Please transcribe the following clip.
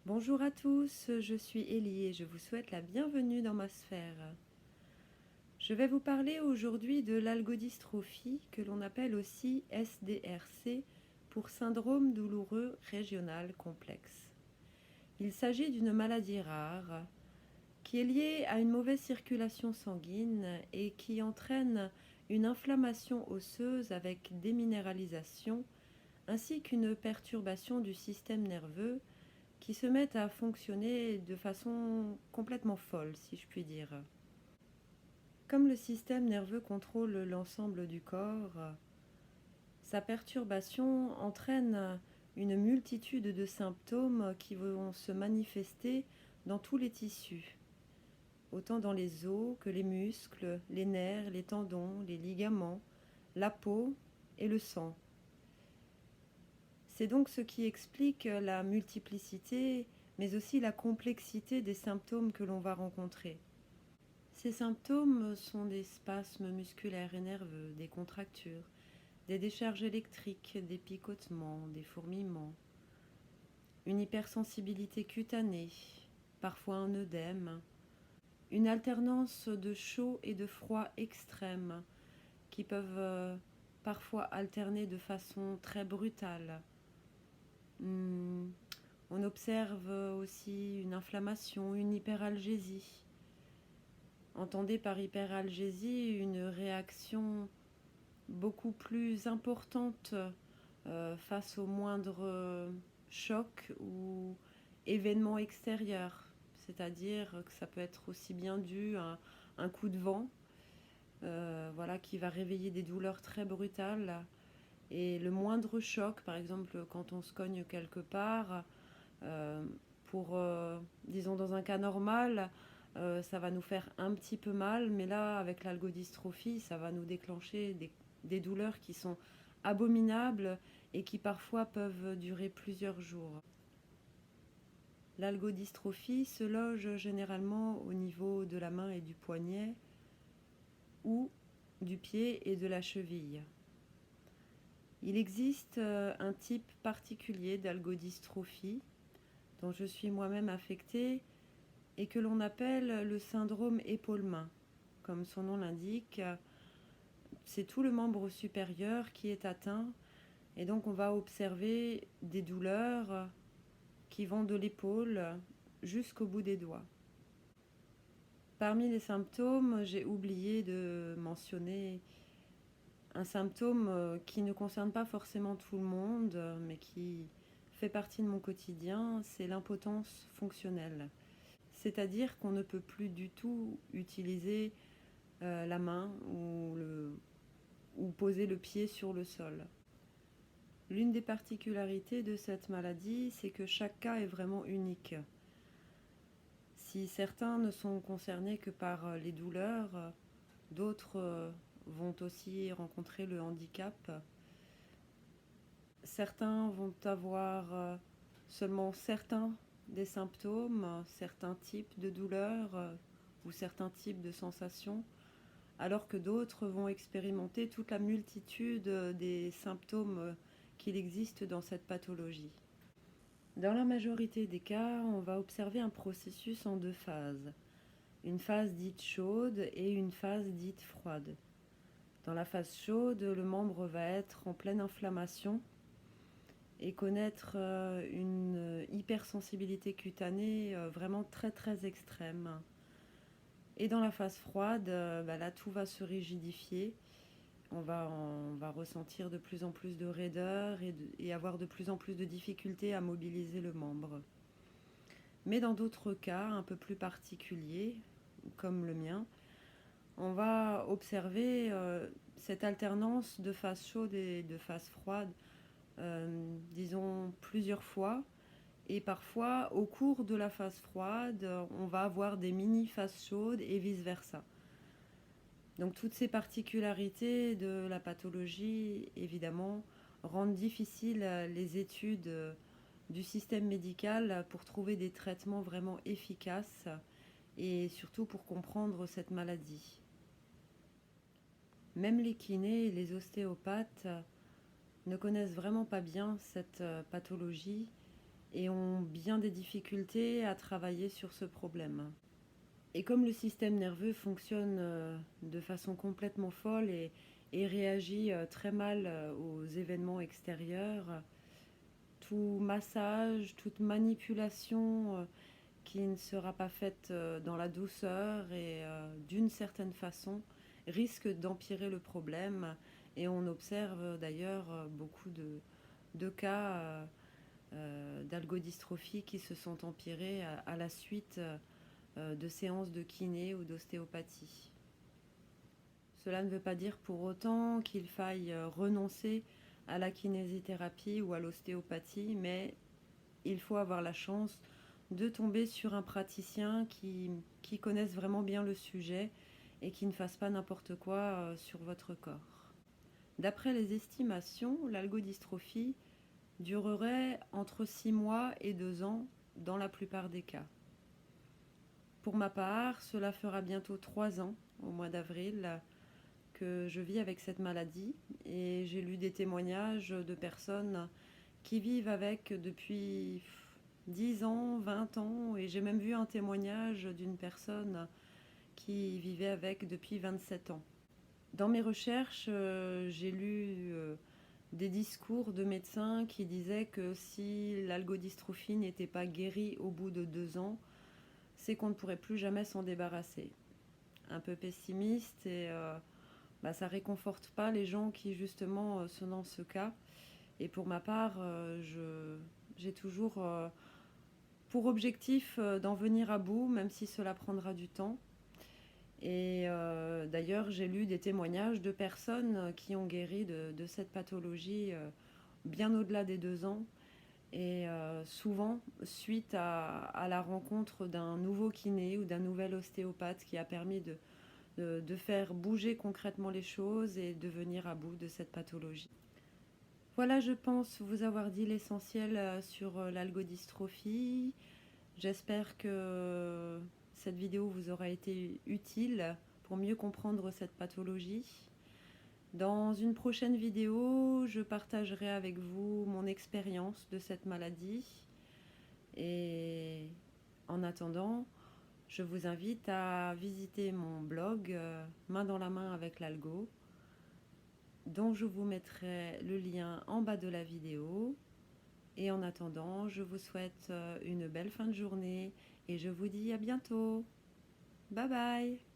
Bonjour à tous, je suis Ellie et je vous souhaite la bienvenue dans ma sphère. Je vais vous parler aujourd'hui de l'algodystrophie, que l'on appelle aussi SDRC, pour syndrome douloureux régional complexe. Il s'agit d'une maladie rare qui est liée à une mauvaise circulation sanguine et qui entraîne une inflammation osseuse avec déminéralisation ainsi qu'une perturbation du système nerveux qui se mettent à fonctionner de façon complètement folle, si je puis dire. Comme le système nerveux contrôle l'ensemble du corps, sa perturbation entraîne une multitude de symptômes qui vont se manifester dans tous les tissus, autant dans les os que les muscles, les nerfs, les tendons, les ligaments, la peau et le sang. C'est donc ce qui explique la multiplicité, mais aussi la complexité des symptômes que l'on va rencontrer. Ces symptômes sont des spasmes musculaires et nerveux, des contractures, des décharges électriques, des picotements, des fourmillements, une hypersensibilité cutanée, parfois un œdème, une alternance de chaud et de froid extrême qui peuvent parfois alterner de façon très brutale. On observe aussi une inflammation, une hyperalgésie. Entendez par hyperalgésie une réaction beaucoup plus importante face au moindre choc ou événement extérieur. C'est-à-dire que ça peut être aussi bien dû à un coup de vent qui va réveiller des douleurs très brutales. Et le moindre choc, par exemple quand on se cogne quelque part, euh, disons dans un cas normal, ça va nous faire un petit peu mal, mais là, avec l'algodystrophie, ça va nous déclencher des douleurs qui sont abominables et qui parfois peuvent durer plusieurs jours. L'algodystrophie se loge généralement au niveau de la main et du poignet ou du pied et de la cheville. Il existe un type particulier d'algodystrophie dont je suis moi-même affectée et que l'on appelle le syndrome épaule-main. Comme son nom l'indique, c'est tout le membre supérieur qui est atteint et donc on va observer des douleurs qui vont de l'épaule jusqu'au bout des doigts. Parmi les symptômes, j'ai oublié de mentionner un symptôme qui ne concerne pas forcément tout le monde, mais qui fait partie de mon quotidien, c'est l'impotence fonctionnelle. C'est-à-dire qu'on ne peut plus du tout utiliser la main ou poser le pied sur le sol. L'une des particularités de cette maladie, c'est que chaque cas est vraiment unique. Si certains ne sont concernés que par les douleurs, d'autres vont aussi rencontrer le handicap. Certains vont avoir seulement certains des symptômes, certains types de douleurs ou certains types de sensations, alors que d'autres vont expérimenter toute la multitude des symptômes qu'il existe dans cette pathologie. Dans la majorité des cas, on va observer un processus en deux phases, une phase dite chaude et une phase dite froide. Dans la phase chaude, le membre va être en pleine inflammation et connaître une hypersensibilité cutanée vraiment très très extrême. Et dans la phase froide, là tout va se rigidifier. On va ressentir de plus en plus de raideur et avoir de plus en plus de difficultés à mobiliser le membre. Mais dans d'autres cas un peu plus particuliers, comme le mien, on va observer cette alternance de phase chaude et de phase froide, disons plusieurs fois. Et parfois, au cours de la phase froide, on va avoir des mini-phases chaudes et vice-versa. Donc toutes ces particularités de la pathologie, évidemment, rendent difficiles les études du système médical pour trouver des traitements vraiment efficaces et surtout pour comprendre cette maladie. Même les kinés et les ostéopathes ne connaissent vraiment pas bien cette pathologie et ont bien des difficultés à travailler sur ce problème. Et comme le système nerveux fonctionne de façon complètement folle et réagit très mal aux événements extérieurs, tout massage, toute manipulation qui ne sera pas faite dans la douceur et d'une certaine façon risque d'empirer le problème. Et on observe d'ailleurs beaucoup de cas d'algodystrophie qui se sont empirés à la suite de séances de kiné ou d'ostéopathie. Cela ne veut pas dire pour autant qu'il faille renoncer à la kinésithérapie ou à l'ostéopathie, mais il faut avoir la chance de tomber sur un praticien qui connaisse vraiment bien le sujet et qui ne fasse pas n'importe quoi sur votre corps. D'après les estimations, l'algodystrophie durerait entre 6 mois et 2 ans dans la plupart des cas. Pour ma part, cela fera bientôt 3 ans, au mois d'avril, que je vis avec cette maladie et j'ai lu des témoignages de personnes qui vivent avec depuis 10 ans, 20 ans, et j'ai même vu un témoignage d'une personne qui vivait avec depuis 27 ans. Dans mes recherches, j'ai lu des discours de médecins qui disaient que si l'algodystrophie n'était pas guérie au bout de 2 ans, c'est qu'on ne pourrait plus jamais s'en débarrasser. Un peu pessimiste et ça réconforte pas les gens qui justement sont dans ce cas. Et pour ma part, j'ai toujours pour objectif d'en venir à bout, même si cela prendra du temps. Et d'ailleurs, j'ai lu des témoignages de personnes qui ont guéri de cette pathologie bien au-delà des 2 ans. Et souvent, suite à la rencontre d'un nouveau kiné ou d'un nouvel ostéopathe qui a permis de faire bouger concrètement les choses et de venir à bout de cette pathologie. Voilà, je pense vous avoir dit l'essentiel sur l'algodystrophie. J'espère que cette vidéo vous aura été utile pour mieux comprendre cette pathologie. Dans une prochaine vidéo, je partagerai avec vous mon expérience de cette maladie. Et en attendant, je vous invite à visiter mon blog Main dans la main avec l'algo, dont je vous mettrai le lien en bas de la vidéo. Et en attendant, je vous souhaite une belle fin de journée et je vous dis à bientôt. Bye bye!